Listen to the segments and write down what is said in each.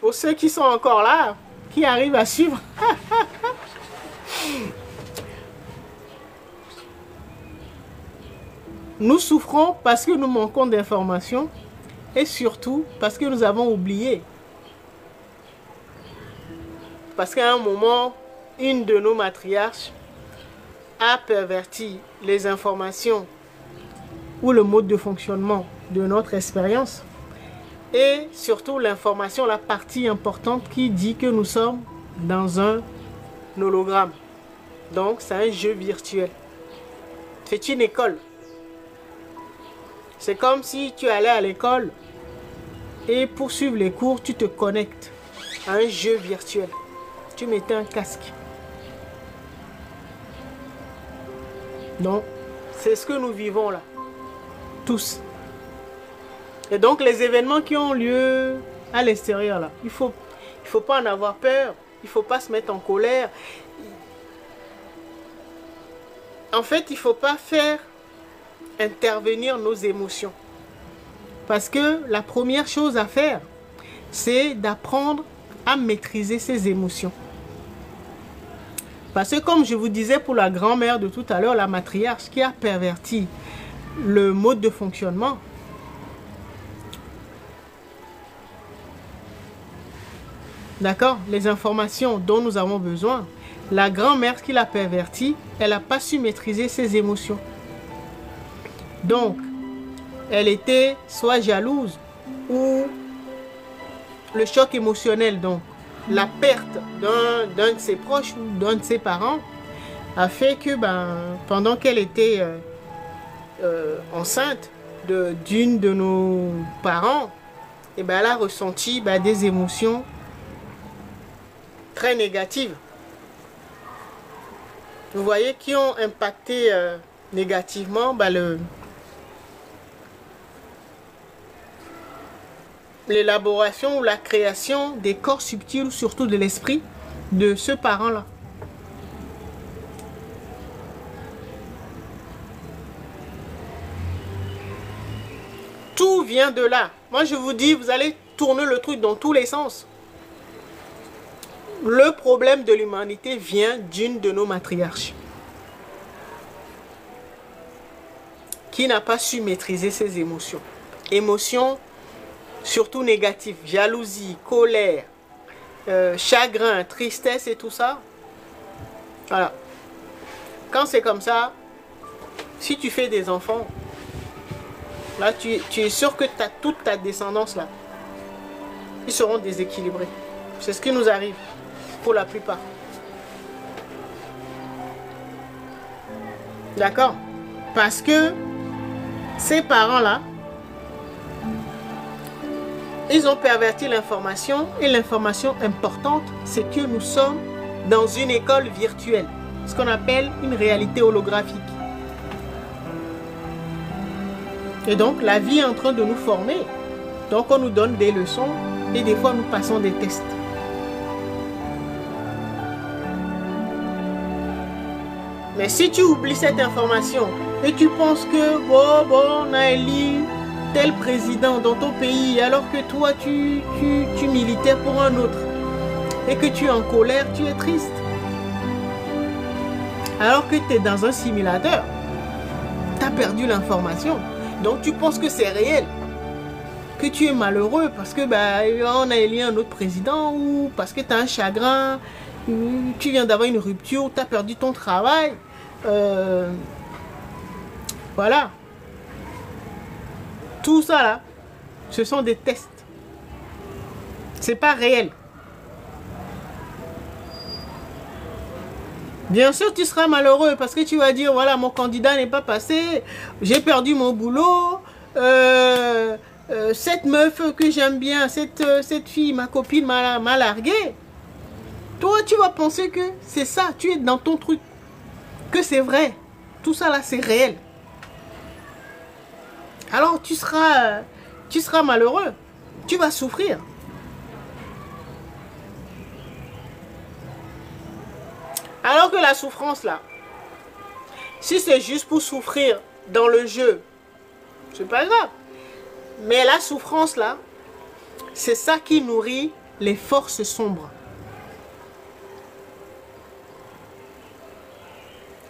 pour ceux qui sont encore là, qui arrivent à suivre. Nous souffrons parce que nous manquons d'informations et surtout parce que nous avons oublié. Parce qu'à un moment, une de nos matriarches a perverti les informations ou le mode de fonctionnement de notre expérience et surtout l'information, la partie importante qui dit que nous sommes dans un hologramme. Donc c'est un jeu virtuel. C'est une école. C'est comme si tu allais à l'école et pour suivre les cours, tu te connectes à un jeu virtuel. Tu mettais un casque. Donc, c'est ce que nous vivons là. Tous. Et donc, les événements qui ont lieu à l'extérieur là, il faut pas en avoir peur. Il ne faut pas se mettre en colère. En fait, il ne faut pas faire intervenir nos émotions. Parce que la première chose à faire, c'est d'apprendre à maîtriser ses émotions. Parce que comme je vous disais pour la grand-mère de tout à l'heure, la matriarche qui a perverti le mode de fonctionnement, d'accord, les informations dont nous avons besoin, la grand-mère qui l'a perverti, elle n'a pas su maîtriser ses émotions. Donc, elle était soit jalouse ou le choc émotionnel, donc la perte d'un de ses proches ou d'un de ses parents a fait que pendant qu'elle était enceinte d'une de nos parents, et elle a ressenti des émotions très négatives. Vous voyez, qui ont impacté négativement l'élaboration ou la création des corps subtils, surtout de l'esprit de ce parent-là. Tout vient de là. Moi, je vous dis, vous allez tourner le truc dans tous les sens. Le problème de l'humanité vient d'une de nos matriarches qui n'a pas su maîtriser ses émotions. Émotions surtout négatives, jalousie, colère, chagrin, tristesse et tout ça. Voilà. Quand c'est comme ça, si tu fais des enfants, là tu es sûr que toute ta descendance là, ils seront déséquilibrés. C'est ce qui nous arrive pour la plupart. D'accord? Parce que ces parents-là, ils ont perverti l'information et l'information importante, c'est que nous sommes dans une école virtuelle, ce qu'on appelle une réalité holographique. Et donc, la vie est en train de nous former. Donc, on nous donne des leçons et des fois, nous passons des tests. Mais si tu oublies cette information et tu penses que, on a élu tel président dans ton pays alors que toi, tu militais pour un autre et que tu es en colère, tu es triste. Alors que tu es dans un simulateur, tu as perdu l'information. Donc tu penses que c'est réel, que tu es malheureux parce que on a élu un autre président ou parce que tu as un chagrin, tu viens d'avoir une rupture, tu as perdu ton travail. Voilà. Tout ça là, ce sont des tests. C'est pas réel. Bien sûr, tu seras malheureux parce que tu vas dire, voilà, mon candidat n'est pas passé, j'ai perdu mon boulot, cette meuf que j'aime bien, cette fille, ma copine m'a largué. Toi, tu vas penser que c'est ça, tu es dans ton truc, que c'est vrai. Tout ça là, c'est réel. Alors, tu seras malheureux, tu vas souffrir. Alors que la souffrance là, si c'est juste pour souffrir dans le jeu, c'est pas grave. Mais la souffrance là, c'est ça qui nourrit les forces sombres.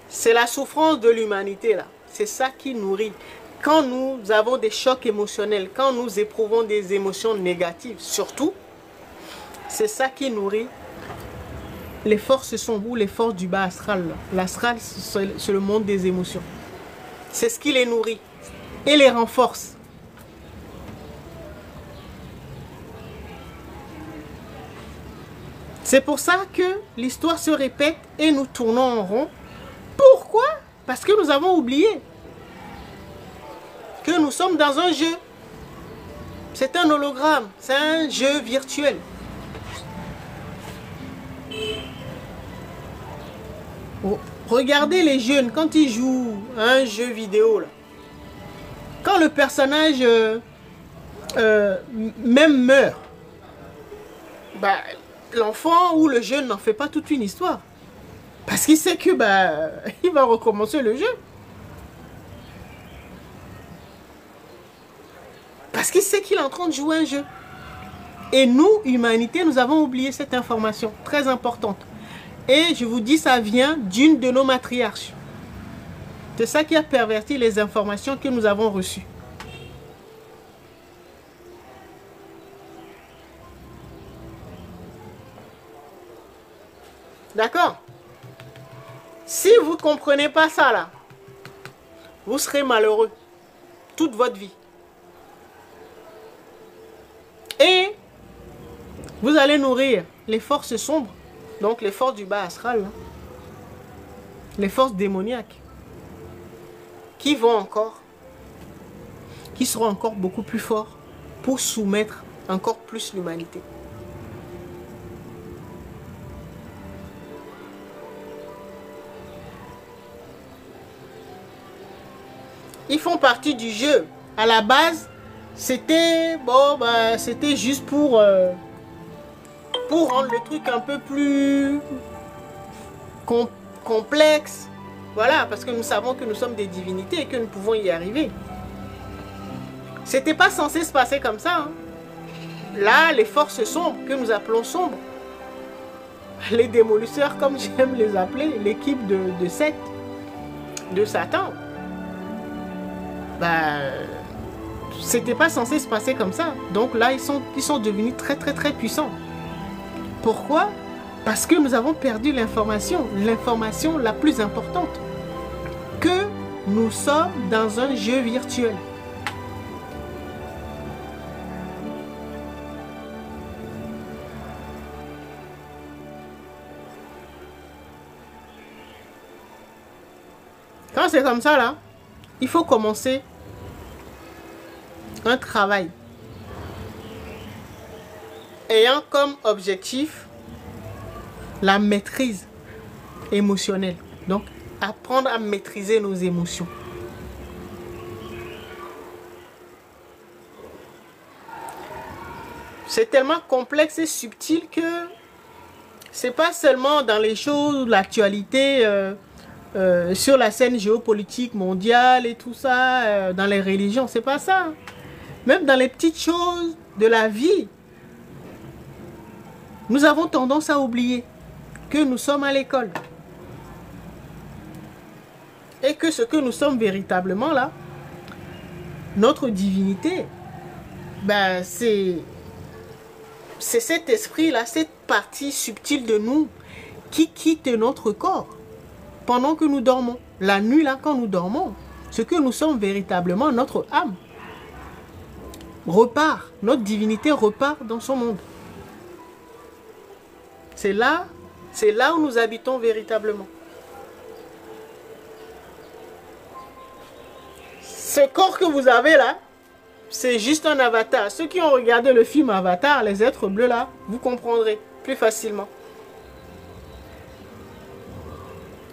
C'est la souffrance de l'humanité là. C'est ça qui nourrit. Quand nous avons des chocs émotionnels, quand nous éprouvons des émotions négatives, surtout, c'est ça qui nourrit les forces sombres ou les forces du bas astral. L'astral, c'est le monde des émotions. C'est ce qui les nourrit et les renforce. C'est pour ça que l'histoire se répète et nous tournons en rond. Pourquoi? Parce que nous avons oublié que nous sommes dans un jeu. C'est un hologramme, c'est un jeu virtuel. Regardez les jeunes quand ils jouent à un jeu vidéo. Là. Quand le personnage même meurt, bah, l'enfant ou le jeune n'en fait pas toute une histoire. Parce qu'il sait que il va recommencer le jeu. Parce qu'il sait qu'il est en train de jouer un jeu. Et nous, humanité, nous avons oublié cette information très importante. Et je vous dis, ça vient d'une de nos matriarches. C'est ça qui a perverti les informations que nous avons reçues. D'accord? Si vous ne comprenez pas ça là, vous serez malheureux toute votre vie. Et vous allez nourrir les forces sombres, donc les forces du bas astral, là, les forces démoniaques, qui seront encore beaucoup plus forts pour soumettre encore plus l'humanité. Ils font partie du jeu. À la base, c'était c'était juste pour rendre le truc un peu plus complexe. Voilà, parce que nous savons que nous sommes des divinités et que nous pouvons y arriver. C'était pas censé se passer comme ça. Hein. Là, les forces sombres, que nous appelons sombres, les démolisseurs, comme j'aime les appeler, l'équipe de Seth, de Satan, c'était pas censé se passer comme ça. Donc là, ils sont devenus très très très puissants. Pourquoi? Parce que nous avons perdu l'information la plus importante, que nous sommes dans un jeu virtuel. Quand c'est comme ça là, il faut commencer un travail ayant comme objectif la maîtrise émotionnelle. Donc, apprendre à maîtriser nos émotions. C'est tellement complexe et subtil que c'est pas seulement dans les choses, l'actualité, sur la scène géopolitique mondiale et tout ça, dans les religions, c'est pas ça. Même dans les petites choses de la vie, nous avons tendance à oublier que nous sommes à l'école. Et que ce que nous sommes véritablement là, notre divinité, c'est cet esprit-là, cette partie subtile de nous qui quitte notre corps pendant que nous dormons. La nuit, là, quand nous dormons, ce que nous sommes véritablement, notre âme, repart. Notre divinité repart dans son monde. C'est là où nous habitons véritablement. Ce corps que vous avez là, c'est juste un avatar. Ceux qui ont regardé le film Avatar, les êtres bleus là, vous comprendrez plus facilement.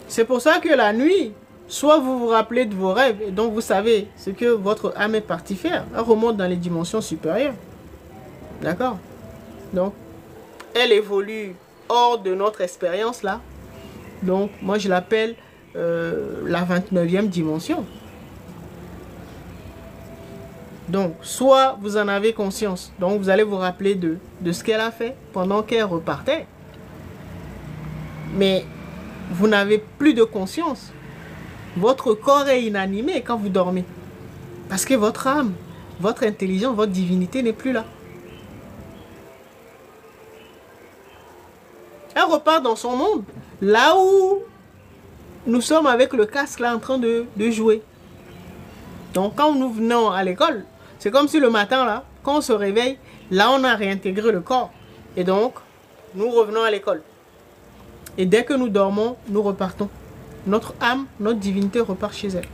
C'est pour ça que la nuit, soit vous vous rappelez de vos rêves, et donc vous savez ce que votre âme est partie faire. Elle remonte dans les dimensions supérieures. D'accord? Donc, elle évolue hors de notre expérience là. Donc, moi je l'appelle la 29e dimension. Donc, soit vous en avez conscience, donc vous allez vous rappeler de ce qu'elle a fait pendant qu'elle repartait. Mais vous n'avez plus de conscience. Votre corps est inanimé quand vous dormez. Parce que votre âme, votre intelligence, votre divinité n'est plus là. Elle repart dans son monde, là où nous sommes avec le casque là en train de jouer. Donc quand nous venons à l'école, c'est comme si le matin là, quand on se réveille, là on a réintégré le corps. Et donc, nous revenons à l'école. Et dès que nous dormons, nous repartons. Notre âme, notre divinité repart chez elle.